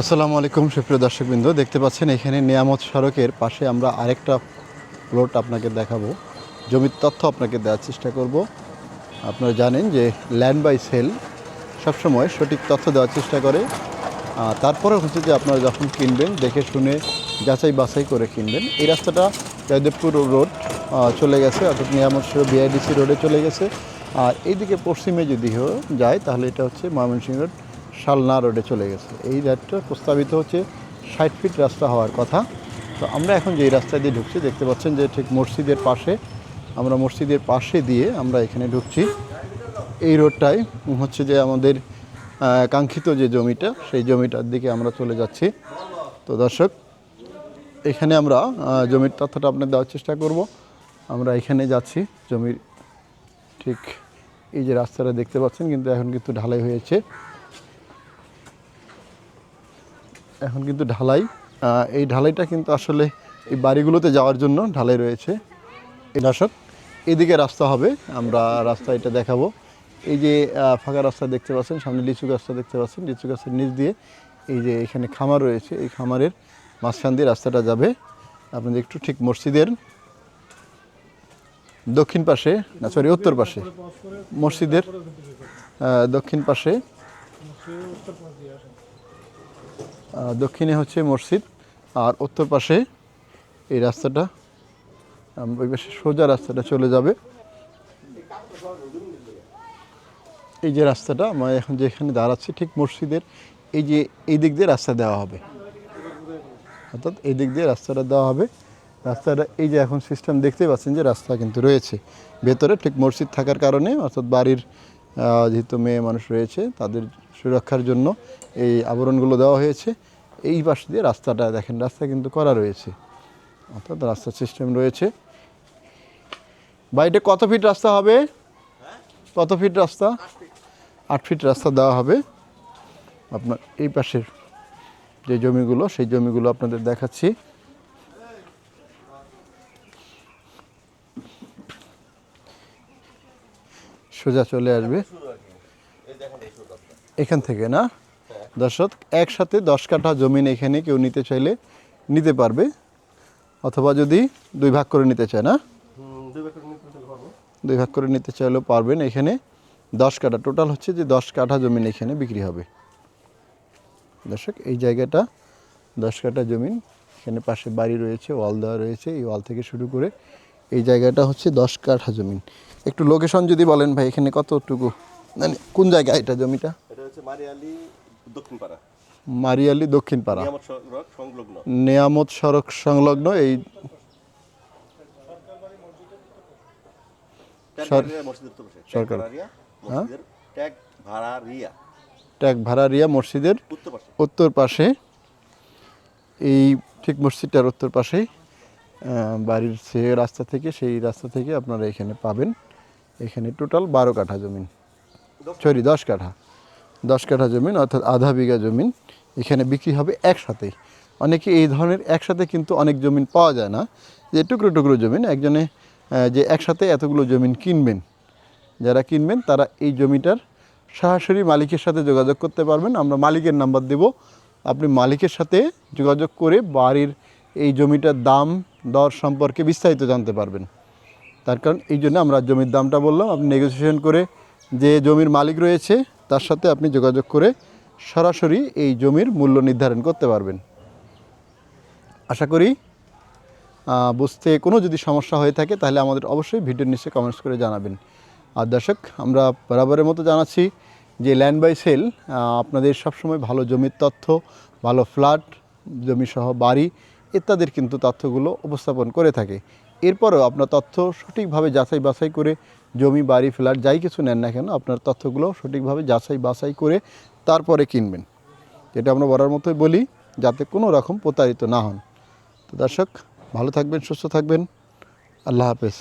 আসসালামু আলাইকুম সুপ্রিয় দর্শকবৃন্দ, দেখতে পাচ্ছেন এখানে নিয়ামত সড়কের পাশে আমরা আরেকটা প্লট আপনাকে দেখাবো। জমির তথ্য আপনাকে দেওয়ার চেষ্টা করব। আপনারা জানেন যে ল্যান্ড বাই সেল সবসময় সঠিক তথ্য দেওয়ার চেষ্টা করে। তারপরে হচ্ছে যে আপনারা যখন কিনবেন দেখে শুনে যাচাই বাছাই করে কিনবেন। এই রাস্তাটা জয়দেবপুর রোড চলে গেছে, অর্থাৎ নিয়ামত সড়ক বিআইডিসি রোডে চলে গেছে। আর এইদিকে পশ্চিমে যদি যায় তাহলে এটা হচ্ছে ময়মনসিংহ রোড শালনা রোডে চলে গেছে। এই রাস্তাটা প্রস্তাবিত হচ্ছে 60 ফিট রাস্তা হওয়ার কথা। তো আমরা এখন যেই রাস্তা দিয়ে ঢুকছি দেখতে পাচ্ছেন যে ঠিক মসজিদের পাশে, আমরা মসজিদের পাশে দিয়ে আমরা এখানে ঢুকছি। এই রোডটাই হচ্ছে যে আমাদের কাঙ্ক্ষিত যে জমিটা, সেই জমিটার দিকে আমরা চলে যাচ্ছি। তো দর্শক, এখানে আমরা জমির তথ্যটা আপনার দেওয়ার চেষ্টা করব। আমরা এখানে যাচ্ছি জমির ঠিক এই যে রাস্তাটা দেখতে পাচ্ছেন, কিন্তু এখন কিন্তু ঢালাই হয়েছে। এখন কিন্তু ঢালাই, এই ঢালাইটা কিন্তু আসলে এই বাড়িগুলোতে যাওয়ার জন্য ঢালাই রয়েছে। এই দর্শক, এদিকে রাস্তা হবে, আমরা রাস্তা এটা দেখাবো। এই যে ফাঁকা রাস্তা দেখতে পাচ্ছেন, সামনে লিচু গাছটা দেখতে পাচ্ছেন, লিচু গাছের নিচ দিয়ে এই যে এখানে খামার রয়েছে, এই খামারের মাঝখান দিয়ে রাস্তাটা যাবে আপনাদের একটু ঠিক মসজিদের দক্ষিণ পাশে, না সরি উত্তর পাশে, মসজিদের দক্ষিণ পাশে, দক্ষিণে হচ্ছে মসজিদ আর উত্তর পাশে এই রাস্তাটা, ওই পাশে সোজা রাস্তাটা চলে যাবে। এই যে রাস্তাটা আমরা এখন যেখানে দাঁড়াচ্ছি ঠিক মসজিদের এই যে এই দিক দিয়ে রাস্তা দেওয়া হবে, অর্থাৎ এই দিক দিয়ে রাস্তাটা দেওয়া হবে। রাস্তাটা এই যে এখন সিস্টেম দেখতেই পাচ্ছেন যে রাস্তা কিন্তু রয়েছে ভেতরে, ঠিক মসজিদ থাকার কারণে, অর্থাৎ বাড়ির যেহেতু মেয়ে মানুষ রয়েছে তাদের সুরক্ষার জন্য এই আবরণগুলো দেওয়া হয়েছে। এই পাশ দিয়ে রাস্তাটা দেখেন, রাস্তা কিন্তু করা রয়েছে, অর্থাৎ রাস্তার সিস্টেম রয়েছে। বাড়িটা কত ফিট রাস্তা হবে? কত ফিট রাস্তা? 8 ফিট রাস্তা দেওয়া হবে। আপনার এই পাশের যে জমিগুলো, সেই জমিগুলো আপনাদের দেখাচ্ছি। সোজা চলে আসবে এখান থেকে, না দর্শক, একসাথে 10 কাঠা জমিন এখানে কেউ নিতে চাইলে নিতে পারবে, অথবা যদি 2 ভাগ করে নিতে চায়, না 2 ভাগ করে নিতে চাইলেও পারবেন। এখানে 10 কাঠা টোটাল হচ্ছে যে 10 কাঠা জমিন এখানে বিক্রি হবে। দর্শক, এই জায়গাটা 10 কাঠা জমিন, এখানে পাশে বাড়ি রয়েছে, ওয়াল দেওয়া রয়েছে, এই ওয়াল থেকে শুরু করে এই জায়গাটা হচ্ছে 10 কাঠা জমিন। একটু লোকেশন যদি বলেন ভাই, এখানে কতটুকু, মানে কোন জায়গায় এটা জমিটা? এটা হচ্ছে মারিয়ালি দক্ষিণপাড়া, মারিয়ালি দক্ষিণপাড়া, নিয়ামত সড়ক সংলগ্ন, নিয়ামত সড়ক সংলগ্ন এই সরকার ট্যাগ ভাড়ারিয়া মসজিদের উত্তর পাশে, এই ঠিক মসজিদটার উত্তর পাশেই বাড়ির সে রাস্তা থেকে, সেই রাস্তা থেকে আপনারা এখানে পাবেন। এখানে টোটাল 12 কাঠা জমিন, সরি 10 কাঠা, 10 কাঠা জমিন, অর্থাৎ আধা বিঘা জমিন এখানে বিক্রি হবে একসাথেই। অনেকে এই ধরনের একসাথে কিন্তু অনেক জমিন পাওয়া যায় না, যে টুকরো টুকরো জমিন, একজনে যে একসাথে এতগুলো জমিন কিনবেন, যারা কিনবেন তারা এই জমিটার সরাসরি মালিকের সাথে যোগাযোগ করতে পারবেন। আমরা মালিকের নাম্বার দেব, আপনি মালিকের সাথে যোগাযোগ করে বাড়ির এই জমিটার দাম দর সম্পর্কে বিস্তারিত জানতে পারবেন। তার কারণ এই জন্য আমরা জমির দামটা বললাম, আপনি নেগোসিয়েশন করে যে জমির মালিক রয়েছে তার সাথে আপনি যোগাযোগ করে সরাসরি এই জমির মূল্য নির্ধারণ করতে পারবেন। আশা করি বুঝতে কোনো যদি সমস্যা হয়ে থাকে তাহলে আমাদের অবশ্যই ভিডিওর নিচে কমেন্টস করে জানাবেন। আর দর্শক, আমরা বরাবরের মতো জানাচ্ছি যে ল্যান্ড বাই সেল আপনাদের সবসময় ভালো জমির তথ্য, ভালো ফ্ল্যাট, জমিসহ বাড়ি ইত্যাদির কিন্তু তথ্যগুলো উপস্থাপন করে থাকে। এরপরেও আপনার তথ্য সঠিকভাবে যাচাই বাছাই করে জমি, বাড়ি, ফ্ল্যাট যাই কিছু নেন না কেন, আপনার তথ্যগুলো সঠিকভাবে যাচাই বাছাই করে তারপরে কিনবেন। এটা আমরা বরাবর মতোই বলি, যাতে কোনো রকম প্রতারিত না হন। তো দর্শক, ভালো থাকবেন, সুস্থ থাকবেন, আল্লাহ হাফেজ।